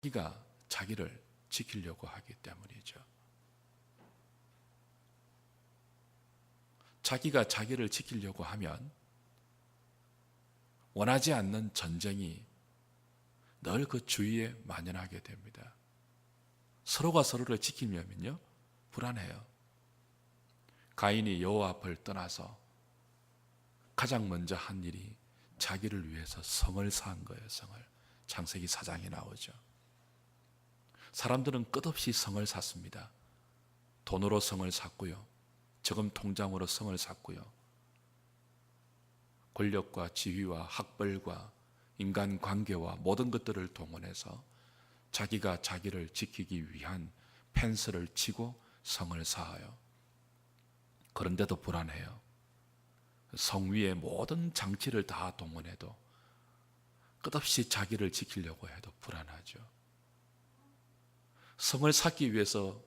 자기가 자기를 지키려고 하기 때문이죠. 자기가 자기를 지키려고 하면 원하지 않는 전쟁이 늘 그 주위에 만연하게 됩니다. 서로가 서로를 지키려면요 불안해요. 가인이 여호와 앞을 떠나서 가장 먼저 한 일이 자기를 위해서 성을 쌓은 거예요. 성을. 창세기 4장에 나오죠. 사람들은 끝없이 성을 쌓습니다. 돈으로 성을 쌓고요, 저금 통장으로 성을 쌓고요, 권력과 지위와 학벌과 인간관계와 모든 것들을 동원해서 자기가 자기를 지키기 위한 펜스를 치고 성을 쌓아요. 그런데도 불안해요. 성 위에 모든 장치를 다 동원해도 끝없이 자기를 지키려고 해도 불안하죠. 성을 쌓기 위해서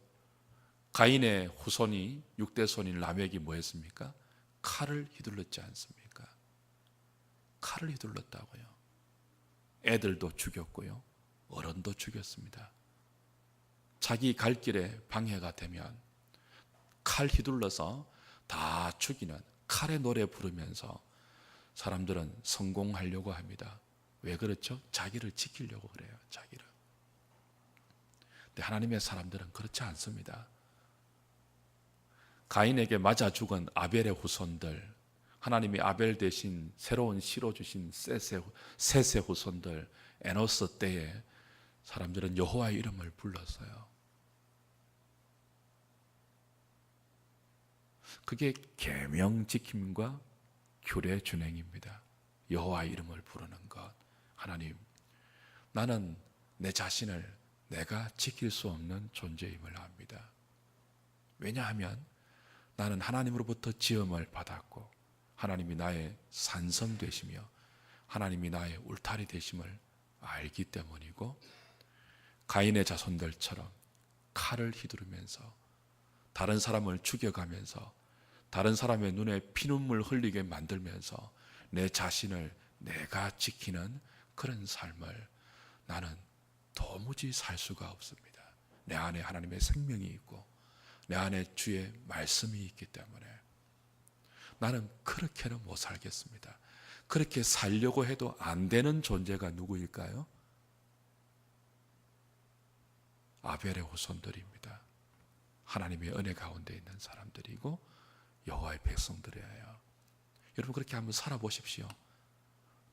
가인의 후손이 6대 손인 라멕이 뭐 했습니까? 칼을 휘둘렀지 않습니까? 칼을 휘둘렀다고요. 애들도 죽였고요, 어른도 죽였습니다. 자기 갈 길에 방해가 되면 칼 휘둘러서 다 죽이는 칼의 노래 부르면서 사람들은 성공하려고 합니다. 왜 그렇죠? 자기를 지키려고 그래요. 자기를. 근데 하나님의 사람들은 그렇지 않습니다. 가인에게 맞아 죽은 아벨의 후손들, 하나님이 아벨 대신 새로운 씨로 주신 셋의 후손들, 에노스 때에 사람들은 여호와의 이름을 불렀어요. 그게 계명 지킴과 규례 준행입니다. 여호와의 이름을 부르는 것. 하나님, 나는 내 자신을 내가 지킬 수 없는 존재임을 압니다. 왜냐하면 나는 하나님으로부터 지음을 받았고 하나님이 나의 산성 되시며 하나님이 나의 울타리 되심을 알기 때문이고, 가인의 자손들처럼 칼을 휘두르면서 다른 사람을 죽여가면서 다른 사람의 눈에 피눈물 흘리게 만들면서 내 자신을 내가 지키는 그런 삶을 나는 도무지 살 수가 없습니다. 내 안에 하나님의 생명이 있고 내 안에 주의 말씀이 있기 때문에 나는 그렇게는 못 살겠습니다. 그렇게 살려고 해도 안 되는 존재가 누구일까요? 아벨의 후손들입니다. 하나님의 은혜 가운데 있는 사람들이고 여호와의 백성들이에요. 여러분, 그렇게 한번 살아보십시오.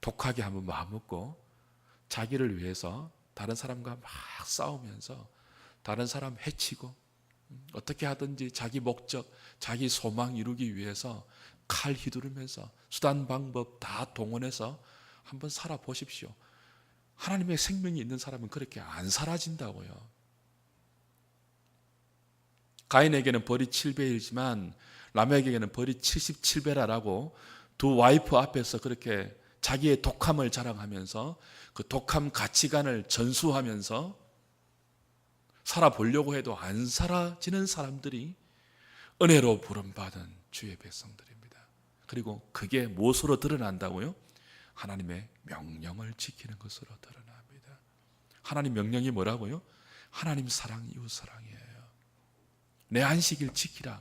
독하게 한번 마음 먹고 자기를 위해서 다른 사람과 막 싸우면서 다른 사람 해치고 어떻게 하든지 자기 목적, 자기 소망 이루기 위해서 칼 휘두르면서 수단 방법 다 동원해서 한번 살아보십시오. 하나님의 생명이 있는 사람은 그렇게 안 사라진다고요. 가인에게는 벌이 7배이지만 라멕에게는 벌이 77배라고 두 와이프 앞에서 그렇게 자기의 독함을 자랑하면서 그 독함 가치관을 전수하면서 살아보려고 해도 안 사라지는 사람들이 은혜로 부름받은 주의 백성들입니다. 그리고 그게 무엇으로 드러난다고요? 하나님의 명령을 지키는 것으로 드러납니다. 하나님 명령이 뭐라고요? 하나님 사랑, 이웃 사랑이에요. 내 안식일 지키라.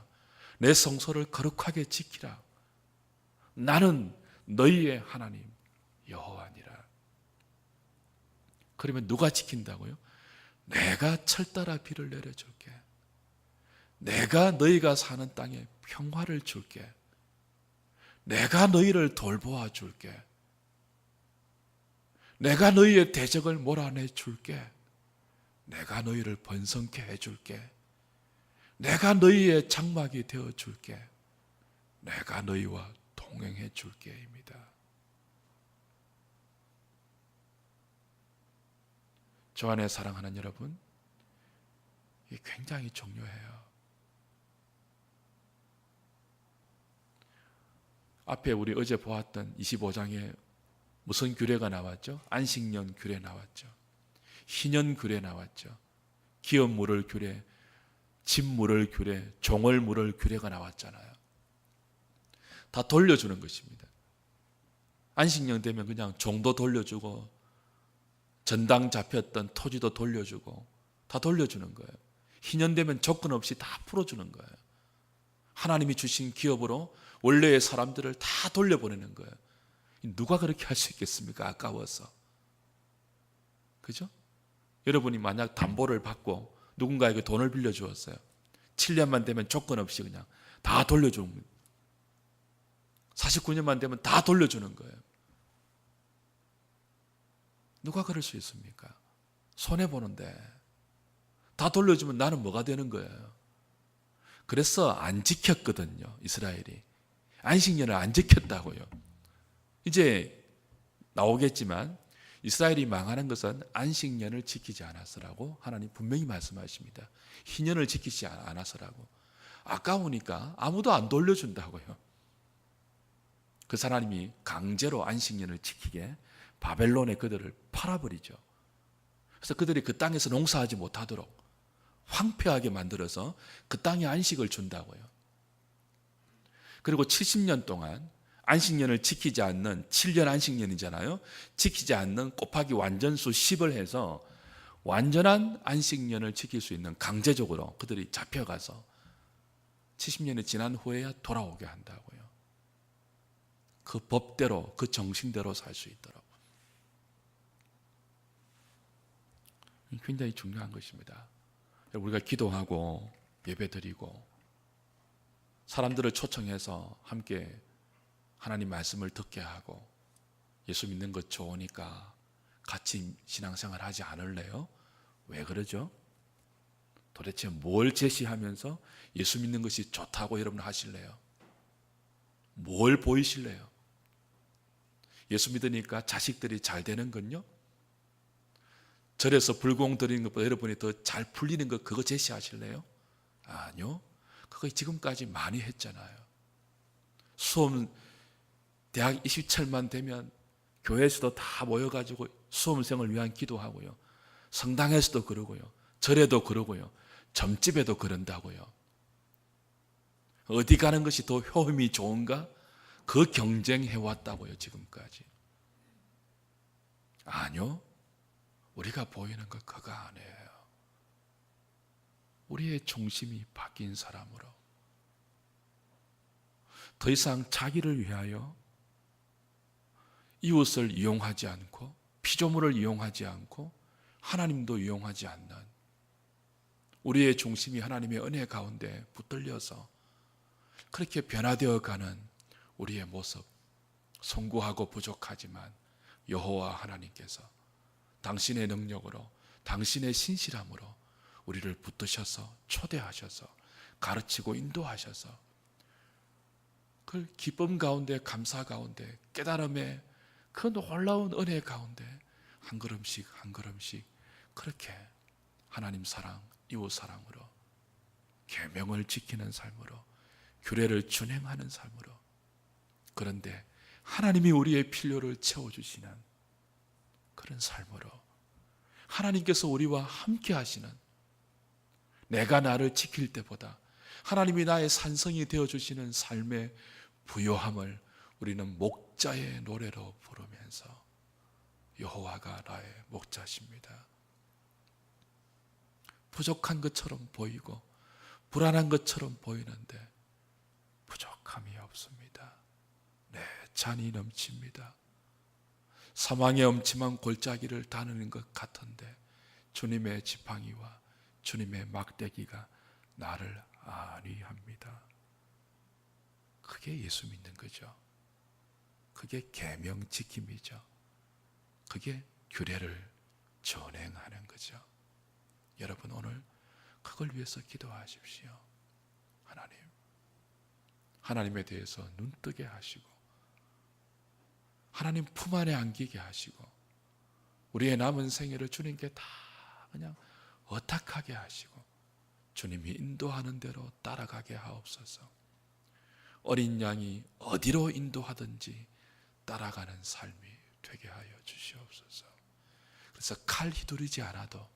내 성소를 거룩하게 지키라. 나는 너희의 하나님 여호와니라. 그러면 누가 지킨다고요? 내가 철따라 비를 내려줄게. 내가 너희가 사는 땅에 평화를 줄게. 내가 너희를 돌보아 줄게. 내가 너희의 대적을 몰아내 줄게. 내가 너희를 번성케 해줄게. 내가 너희의 장막이 되어 줄게. 내가 너희와 동행해 줄게입니다. 저 안에 사랑하는 여러분, 이게 굉장히 중요해요. 앞에 우리 어제 보았던 25장에 무슨 규례가 나왔죠? 안식년 규례 나왔죠. 희년 규례 나왔죠. 기업 물을 규례, 집 물을 규례, 종을 물을 규례가 나왔잖아요. 다 돌려주는 것입니다. 안식년 되면 그냥 종도 돌려주고 전당 잡혔던 토지도 돌려주고 다 돌려주는 거예요. 희년되면 조건 없이 다 풀어주는 거예요. 하나님이 주신 기업으로 원래의 사람들을 다 돌려보내는 거예요. 누가 그렇게 할 수 있겠습니까? 아까워서. 그죠? 여러분이 만약 담보를 받고 누군가에게 돈을 빌려주었어요. 7년만 되면 조건 없이 그냥 다 돌려주는 거예요. 49년만 되면 다 돌려주는 거예요. 누가 그럴 수 있습니까? 손해보는데 다 돌려주면 나는 뭐가 되는 거예요? 그래서 안 지켰거든요. 이스라엘이 안식년을 안 지켰다고요. 이제 나오겠지만 이스라엘이 망하는 것은 안식년을 지키지 않아서라고 하나님 분명히 말씀하십니다. 희년을 지키지 않아서라고. 아까우니까 아무도 안 돌려준다고요. 그래서 하나님이 강제로 안식년을 지키게 바벨론에 그들을 팔아버리죠. 그래서 그들이 그 땅에서 농사하지 못하도록 황폐하게 만들어서 그 땅에 안식을 준다고요. 그리고 70년 동안 안식년을 지키지 않는 7년 안식년이잖아요. 지키지 않는 곱하기 완전수 10을 해서 완전한 안식년을 지킬 수 있는 강제적으로 그들이 잡혀가서 70년이 지난 후에야 돌아오게 한다고요. 그 법대로 그 정신대로 살 수 있도록. 굉장히 중요한 것입니다. 우리가 기도하고 예배드리고 사람들을 초청해서 함께 하나님 말씀을 듣게 하고 예수 믿는 것 좋으니까 같이 신앙생활 하지 않을래요? 왜 그러죠? 도대체 뭘 제시하면서 예수 믿는 것이 좋다고 여러분 하실래요? 뭘 보이실래요? 예수 믿으니까 자식들이 잘 되는 건요? 절에서 불공 드리는 것보다 여러분이 더 잘 풀리는 것 그거 제시하실래요? 아니요. 그거 지금까지 많이 했잖아요. 수험 대학 27만 되면 교회에서도 다 모여가지고 수험생을 위한 기도하고요. 성당에서도 그러고요. 절에도 그러고요. 점집에도 그런다고요. 어디 가는 것이 더 효험이 좋은가? 그 경쟁해왔다고요. 지금까지. 아니요. 우리가 보이는 것 그거 아니에요. 우리의 중심이 바뀐 사람으로 더 이상 자기를 위하여 이웃을 이용하지 않고 피조물을 이용하지 않고 하나님도 이용하지 않는 우리의 중심이 하나님의 은혜 가운데 붙들려서 그렇게 변화되어 가는 우리의 모습, 송구하고 부족하지만 여호와 하나님께서 당신의 능력으로 당신의 신실함으로 우리를 붙드셔서 초대하셔서 가르치고 인도하셔서 그 기쁨 가운데 감사 가운데 깨달음의 그 놀라운 은혜 가운데 한 걸음씩 한 걸음씩 그렇게 하나님 사랑, 이웃 사랑으로 계명을 지키는 삶으로 규례를 준행하는 삶으로 그런데 하나님이 우리의 필요를 채워주시는 그런 삶으로 하나님께서 우리와 함께 하시는 내가 나를 지킬 때보다 하나님이 나의 산성이 되어주시는 삶의 부요함을 우리는 목자의 노래로 부르면서 여호와가 나의 목자십니다. 부족한 것처럼 보이고 불안한 것처럼 보이는데 부족함이 없습니다. 내 잔이 넘칩니다. 사망의 엄침한 골짜기를 다니는 것 같은데 주님의 지팡이와 주님의 막대기가 나를 안위합니다. 그게 예수 믿는 거죠. 그게 계명 지킴이죠. 그게 규례를 전행하는 거죠. 여러분 오늘 그걸 위해서 기도하십시오. 하나님에 대해서 눈뜨게 하시고 하나님 품 안에 안기게 하시고 우리의 남은 생애를 주님께 다 그냥 의탁하게 하시고 주님이 인도하는 대로 따라가게 하옵소서. 어린 양이 어디로 인도하든지 따라가는 삶이 되게 하여 주시옵소서. 그래서 칼 휘두르지 않아도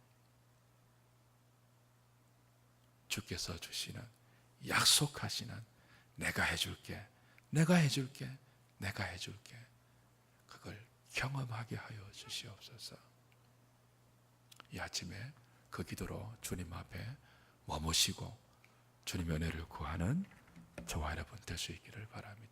주께서 주시는 약속하시는 내가 해줄게, 내가 해줄게, 내가 해줄게 그걸 경험하게 하여 주시옵소서. 이 아침에 그 기도로 주님 앞에 머무시고 주님의 은혜를 구하는 저와 여러분 될 수 있기를 바랍니다.